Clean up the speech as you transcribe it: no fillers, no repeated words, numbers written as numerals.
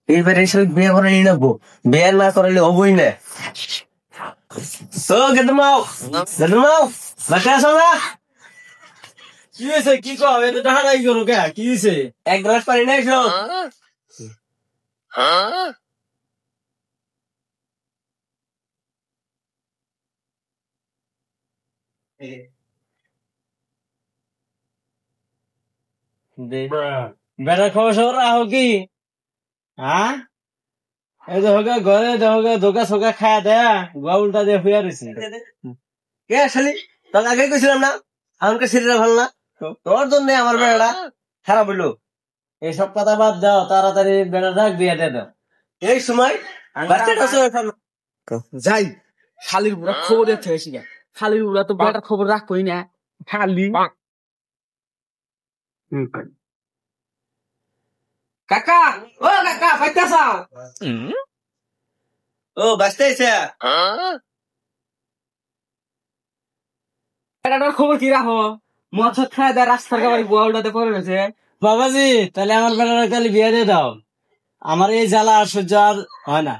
এইবারে এসে বিয়ে করে নিয়ে নেবো, বিয়ে না করলে হবই না। ও গেদমাও গেদমাও, বাসায় আসো না? কি হয়েছে? কি কও? এত টাহারাই করো কে? কি হয়েছে? এক গ্লাস পানি নাই এসো। বেটার খবর সবর রাখো কি? হ্যাঁ, এই তো হোক ঘরে ধোকা সোকা খায়া দেয়া গোয়া উল্টা দিয়ে হইয়া রয়েছে। কে শালি, তোর আগে কইছিলাম না আমাকে শরীরে ভালো না, তোর জন্য আমার বেড়াটা খারাপ হইলো। এইসব কথা বাদ দাও, তাড়াতাড়ি বেটা ডাক দিয়ে দে দাও। এই সময় বাচ্চাটা যাই শালির বুড়া খবর দেখতে হয়েছি গা। শালির বুড়া তো বেটার খবর রাখবই না খালি। কাকা, ও কাকা পাইতাছা? ও বাঁচতেছে। বেটাটার খবর কি রাখো? মদ খায় দেয় রাস্তার গাড়ি বুয়া উল্টাতে পড়ে রয়েছে। বাবাজি, তাহলে আমার বেটার কালি বিয়ে দিয়ে দাও, আমার এই জ্বালা আর সহ্য আর হয় না।